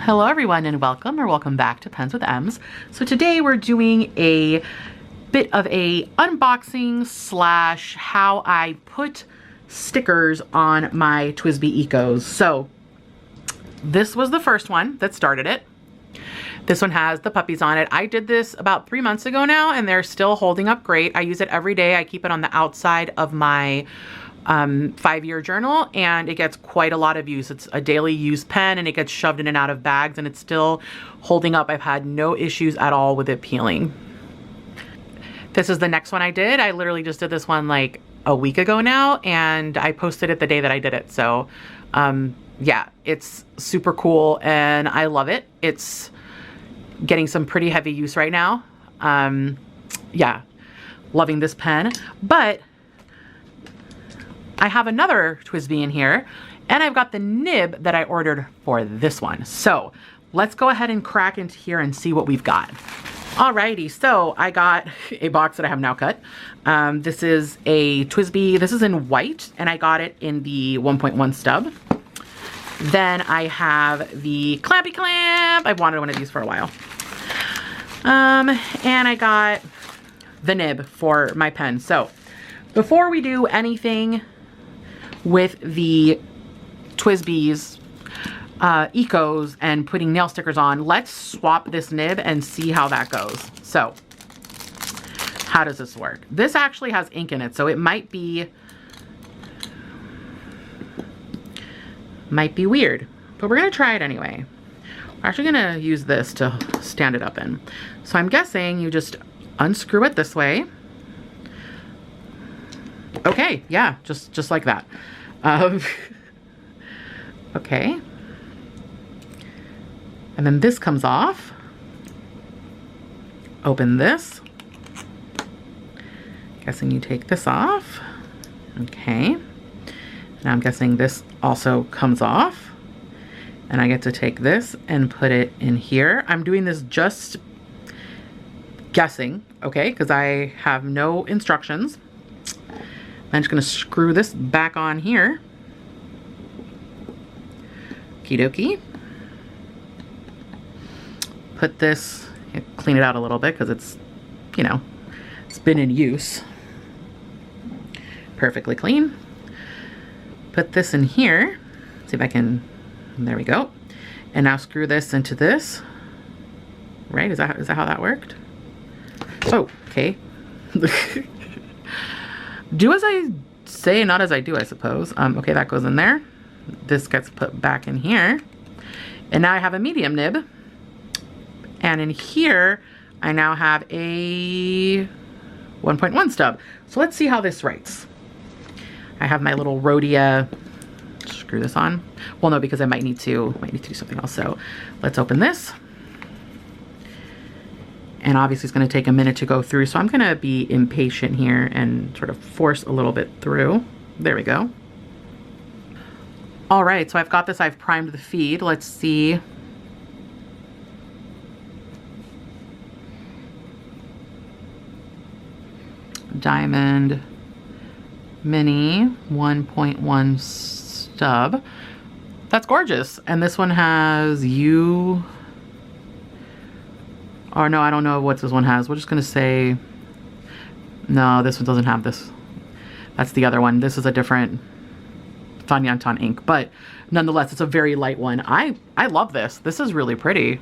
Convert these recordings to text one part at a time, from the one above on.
Hello everyone and welcome back to Pens with Emms. So today we're doing a bit of a unboxing slash how I put stickers on my TWSBI ECOs. So this was the first one that started it. This one has the puppies on it. I did this about 3 months ago now and they're still holding up great. I use it every day. I keep it on the outside of my 5-year journal and it gets quite a lot of use. It's a daily use pen and it gets shoved in and out of bags and it's still holding up. I've had no issues at all with it peeling. This is the next one I did. I literally just did this one like a week ago now and I posted it the day that I did it. So yeah, it's super cool and I love it. It's getting some pretty heavy use right now. Yeah, loving this pen. But I have another TWSBI in here and I've got the nib that I ordered for this one. So let's go ahead and crack into here and see what we've got. Alrighty, so I got a box that I have now cut. This is a TWSBI, this is in white and I got it in the 1.1 stub. Then I have the clampy clamp. I've wanted one of these for a while. And I got the nib for my pen. So before we do anything with the TWSBI's Ecos and putting nail stickers on, let's swap this nib and see how that goes. So how does this work? This actually has ink in it, so it might be weird, but we're gonna try it anyway. We're actually gonna use this to stand it up in. So I'm guessing you just unscrew it this way. Okay, yeah, just like that. Okay. And then this comes off. Open this. Guessing you take this off. Okay. Now I'm guessing this also comes off. And I get to take this and put it in here. I'm doing this just guessing, okay, because I have no instructions. I'm just gonna screw this back on here. Okie dokie. Put this, clean it out a little bit because it's, you know, it's been in use. Perfectly clean. Put this in here. See if I can, there we go. And now screw this into this. Right, is that how that worked? Oh, okay. Do as I say, not as I do, I suppose. Okay, that goes in there. This gets put back in here. And now I have a medium nib. And in here, I now have a 1.1 stub. So let's see how this writes. I have my little Rhodia, screw this on. Well, no, because I might need to do something else. So let's open this. And obviously it's gonna take a minute to go through. So I'm gonna be impatient here and sort of force a little bit through. There we go. All right, so I've got this, I've primed the feed. Let's see. Diamond Mini 1.1 stub. That's gorgeous. And this one has you. Or no, I don't know what this one has. We're just gonna say, no, this one doesn't have this. That's the other one. This is a different Fanyantan ink, but nonetheless, it's a very light one. I love this. This is really pretty.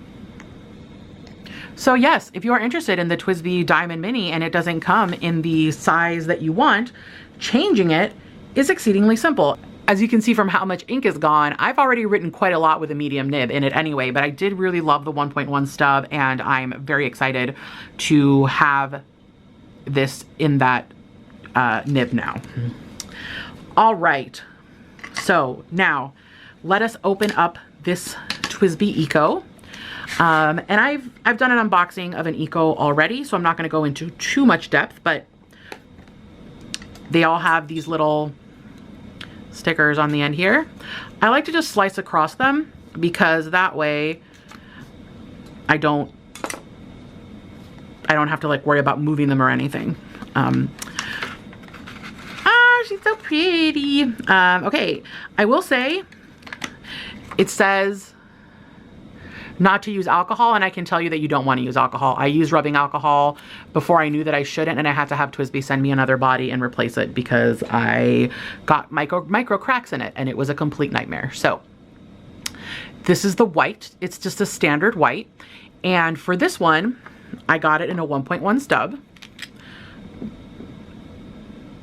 So yes, if you are interested in the TWSBI Diamond Mini and it doesn't come in the size that you want, changing it is exceedingly simple. As you can see from how much ink is gone, I've already written quite a lot with a medium nib in it anyway, but I did really love the 1.1 stub and I'm very excited to have this in that nib now. All right, so now let us open up this TWSBI ECO. And I've done an unboxing of an ECO already, so I'm not gonna go into too much depth, but they all have these little stickers on the end here. I like to just slice across them because that way I don't have to like worry about moving them or anything. She's so pretty. Okay, I will say it says not to use alcohol, and I can tell you that you don't want to use alcohol. I used rubbing alcohol before I knew that I shouldn't, and I had to have TWSBI send me another body and replace it because I got micro cracks in it, and it was a complete nightmare. So this is the white. It's just a standard white. And for this one, I got it in a 1.1 stub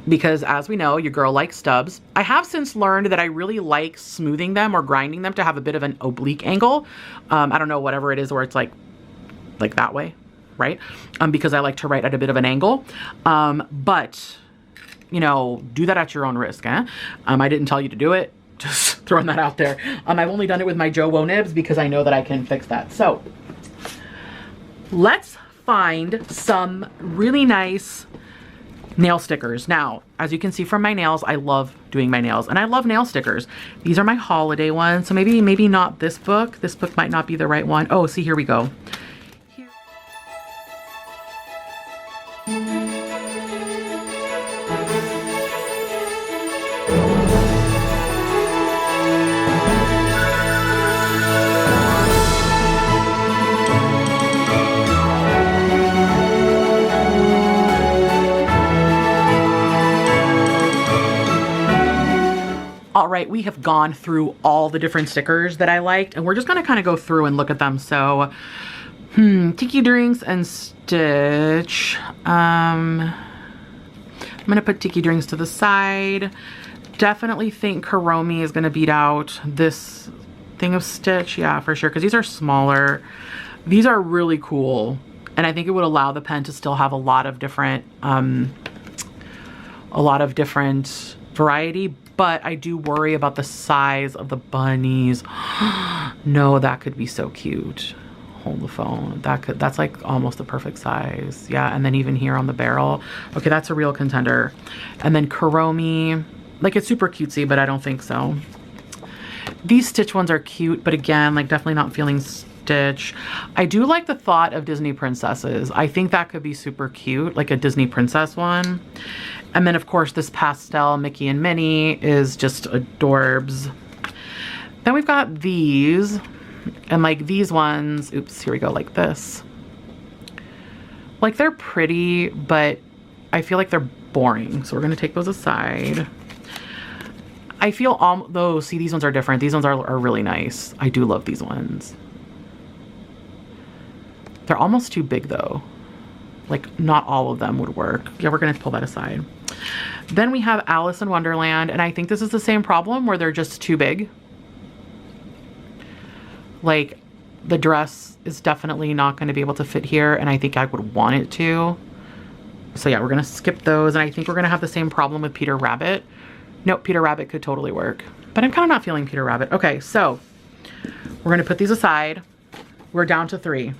because, as we know, your girl likes stubs. I have since learned that I really like smoothing them or grinding them to have a bit of an oblique angle. I don't know, whatever it is where it's like that way, right? Because I like to write at a bit of an angle. But, you know, do that at your own risk, eh? I didn't tell you to do it. Just throwing that out there. I've only done it with my Joe Wo nibs because I know that I can fix that. So let's find some really nice nail stickers. Now, as you can see from my nails, I love doing my nails and I love nail stickers. These are my holiday ones. So maybe not this book. This book might not be the right one. Oh, see, here we go. All right, we have gone through all the different stickers that I liked, and we're just gonna kind of go through and look at them. So, Tiki Drinks and Stitch. I'm gonna put Tiki Drinks to the side. Definitely think Karomi is gonna beat out this thing of Stitch. Yeah, for sure, because these are smaller. These are really cool, and I think it would allow the pen to still have a lot of different variety. But I do worry about the size of the bunnies. No, that could be so cute. Hold the phone. That's like almost the perfect size. Yeah, and then even here on the barrel. Okay, that's a real contender. And then Karomi, like it's super cutesy, but I don't think so. These Stitch ones are cute, but again, like definitely not feeling Stitch. I do like the thought of Disney princesses. I think that could be super cute, like a Disney princess one. And then of course this pastel Mickey and Minnie is just adorbs. Then we've got these, and like these ones, oops, here we go, like this. Like they're pretty, but I feel like they're boring. So we're gonna take those aside. I feel though, see, these ones are different. These ones are really nice. I do love these ones. They're almost too big though. Like not all of them would work. Yeah, we're gonna pull that aside. Then we have Alice in Wonderland, and I think this is the same problem where they're just too big. Like the dress is definitely not gonna be able to fit here, and I think I would want it to. So yeah, we're gonna skip those, and I think we're gonna have the same problem with Peter Rabbit. Nope, Peter Rabbit could totally work, but I'm kind of not feeling Peter Rabbit. Okay, so we're gonna put these aside. We're down to 3.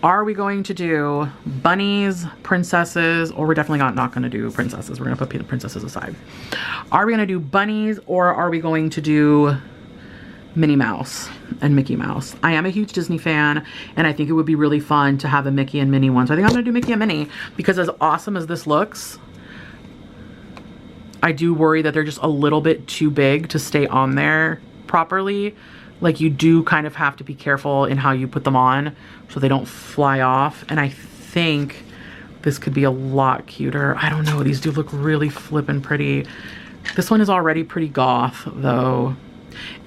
Are we going to do bunnies, princesses, or we're definitely not going to do princesses. We're going to put the princesses aside. Are we going to do bunnies, or are we going to do Minnie Mouse and Mickey Mouse? I am a huge Disney fan, and I think it would be really fun to have a Mickey and Minnie one. So I think I'm going to do Mickey and Minnie, because as awesome as this looks, I do worry that they're just a little bit too big to stay on there properly. Like you do kind of have to be careful in how you put them on so they don't fly off. And I think this could be a lot cuter. I don't know, these do look really flippin' pretty. This one is already pretty goth though.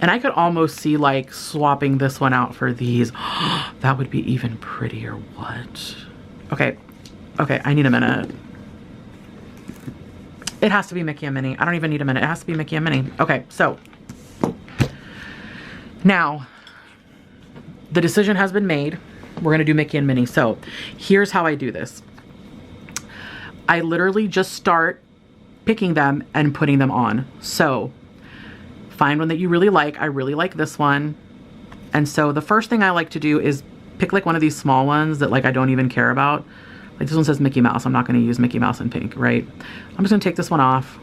And I could almost see like swapping this one out for these. That would be even prettier. What? Okay, I need a minute. It has to be Mickey and Minnie. I don't even need a minute. It has to be Mickey and Minnie. Okay, so now the decision has been made. We're gonna do Mickey and Minnie. So here's how I do this. I literally just start picking them and putting them on. So find one that you really like. I really like this one. And so the first thing I like to do is pick like one of these small ones that like I don't even care about. Like this one says Mickey Mouse. I'm not gonna use Mickey Mouse in pink, right? I'm just gonna take this one off.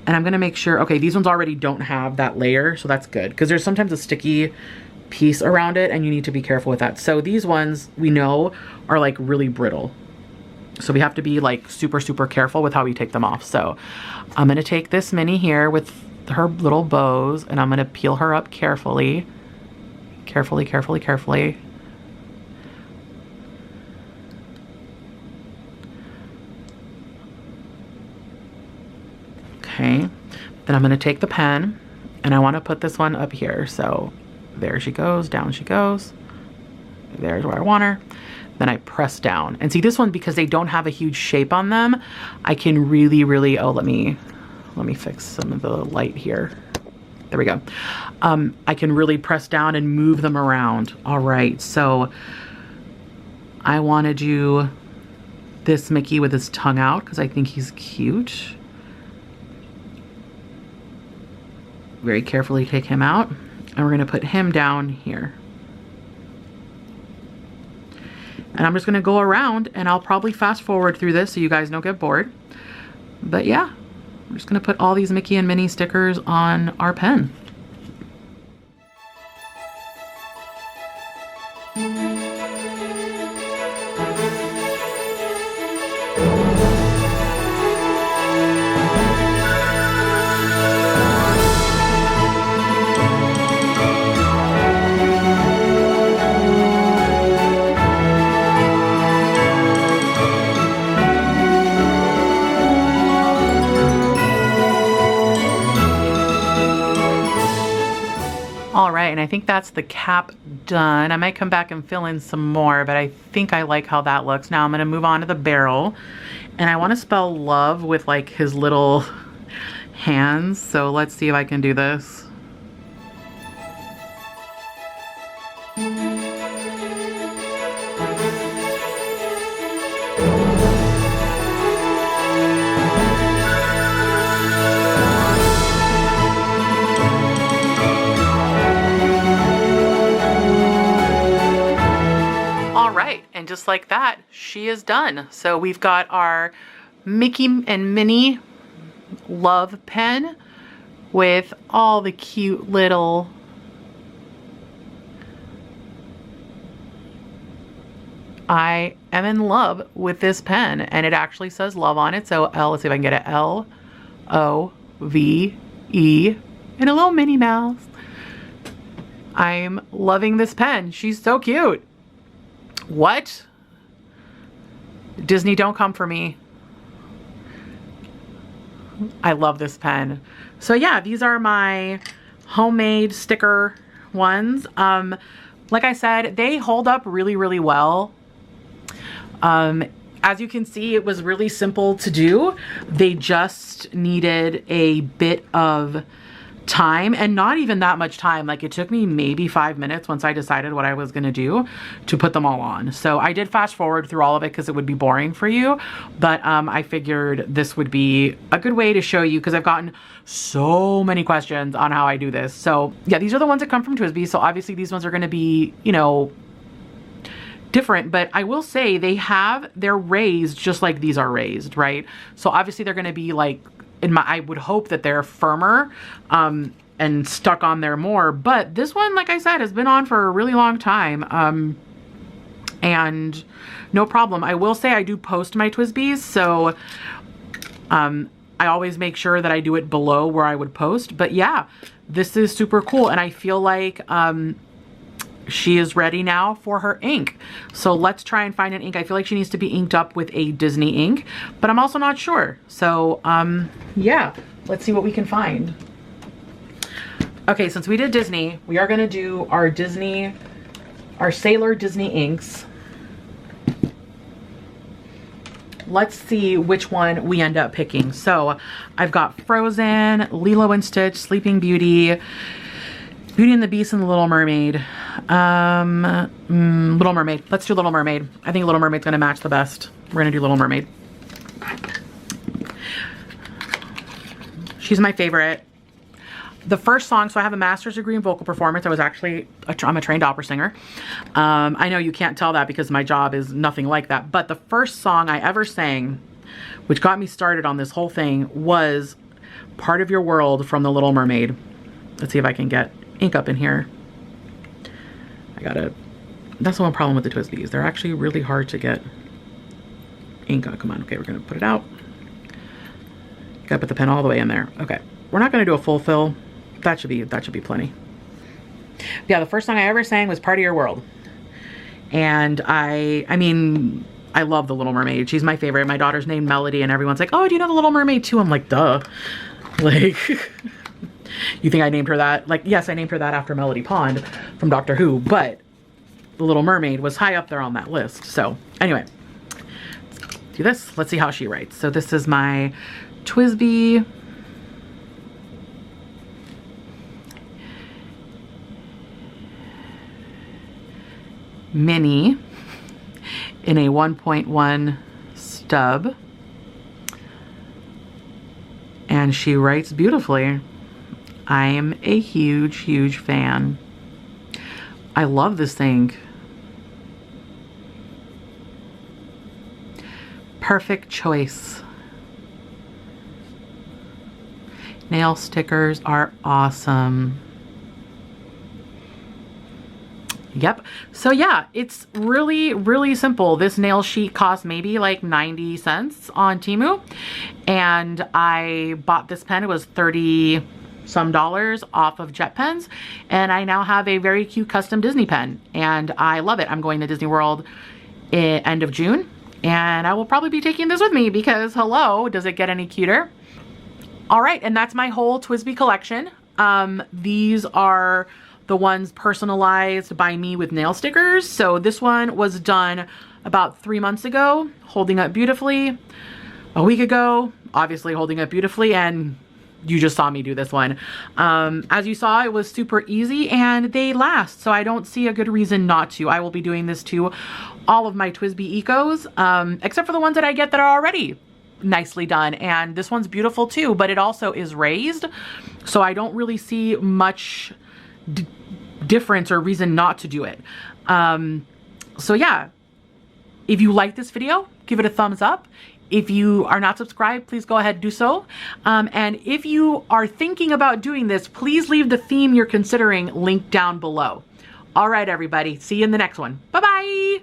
And I'm gonna make sure, okay, these ones already don't have that layer, so that's good. Because there's sometimes a sticky piece around it and you need to be careful with that. So these ones we know are like really brittle. So we have to be like super, super careful with how we take them off. So I'm gonna take this Minnie here with her little bows, and I'm gonna peel her up carefully. Carefully, carefully, carefully. Okay, then I'm gonna take the pen and I wanna put this one up here. So there she goes, down she goes. There's where I want her. Then I press down. And see this one, because they don't have a huge shape on them, I can really, oh, let me fix some of the light here. There we go. I can really press down and move them around. All right, so I wanna do this Mickey with his tongue out because I think he's cute. Very carefully take him out, and we're gonna put him down here. And I'm just gonna go around, and I'll probably fast forward through this so you guys don't get bored. But yeah, I'm just gonna put all these Mickey and Minnie stickers on our pen. All right, and I think that's the cap done. I might come back and fill in some more, but I think I like how that looks. Now I'm gonna move on to the barrel, and I wanna spell love with like his little hands. So let's see if I can do this. And just like that, she is done. So we've got our Mickey and Minnie love pen with all the cute little I am in love with this pen, and it actually says love on it. So L, let's see if I can get it, L-O-V-E, and a little Minnie Mouse. I'm loving this pen. She's so cute. What? Disney, don't come for me. I love this pen. So yeah, these are my homemade sticker ones. Like I said, they hold up really, really well. As you can see, it was really simple to do. They just needed a bit of time, and not even that much time. Like, it took me maybe 5 minutes once I decided what I was gonna do to put them all on. So I did fast forward through all of it because it would be boring for you, but I figured this would be a good way to show you because I've gotten so many questions on how I do this. So yeah, these are the ones that come from TWSBI. So obviously these ones are gonna be, you know, different, but I will say they're raised just like these are raised, right? So obviously they're gonna be like, I would hope that they're firmer and stuck on there more. But this one, like I said, has been on for a really long time. And no problem. I will say I do post my TWSBIs, so I always make sure that I do it below where I would post. But yeah, this is super cool. And I feel like she is ready now for her ink. So let's try and find an ink. I feel like she needs to be inked up with a Disney ink, but I'm also not sure. So yeah, let's see what we can find. Okay, since we did Disney, we are gonna do our Sailor Disney inks. Let's see which one we end up picking. So I've got Frozen, Lilo and Stitch, Sleeping Beauty, Beauty and the Beast, and the Little Mermaid. Little Mermaid. Let's do Little Mermaid. I think Little Mermaid's gonna match the best. We're gonna do Little Mermaid. She's my favorite. The first song, so I have a master's degree in vocal performance. I'm a trained opera singer. I know you can't tell that because my job is nothing like that, but the first song I ever sang, which got me started on this whole thing, was Part of Your World from The Little Mermaid. Let's see if I can get ink up in here. That's the one problem with the TWSBIs. They're actually really hard to get ink on. Come on, okay, we're gonna put it out. Gotta put the pen all the way in there. Okay, we're not gonna do a full fill. That should be plenty. Yeah, the first song I ever sang was Part of Your World. And I mean, I love The Little Mermaid. She's my favorite. My daughter's named Melody and everyone's like, oh, do you know The Little Mermaid too? I'm like, duh. Like, you think I named her that? Like, yes, I named her that after Melody Pond from Doctor Who, but The Little Mermaid was high up there on that list. So anyway, let's do this. Let's see how she writes. So this is my TWSBI Mini in a 1.1 stub, and she writes beautifully. I am a huge fan. I love this thing. Perfect choice. Nail stickers are awesome. Yep. So yeah, it's really simple. This nail sheet cost maybe like 90 cents on Temu, and I bought this pen. It was 30 some dollars off of Jet Pens, and I now have a very cute custom Disney pen, and I love it. I'm going to Disney World end of June, and I will probably be taking this with me because hello, does it get any cuter? All right, and that's my whole TWSBI collection. These are the ones personalized by me with nail stickers. So this one was done about 3 months ago, holding up beautifully. A week ago, obviously holding up beautifully, and you just saw me do this one. As you saw, it was super easy and they last, so I don't see a good reason not to. I will be doing this to all of my TWSBI Ecos, except for the ones that I get that are already nicely done. And this one's beautiful too, but it also is raised, so I don't really see much difference or reason not to do it. So yeah, if you like this video, give it a thumbs up. If you are not subscribed, please go ahead and do so. And if you are thinking about doing this, please leave the theme you're considering linked down below. All right, everybody, see you in the next one. Bye-bye.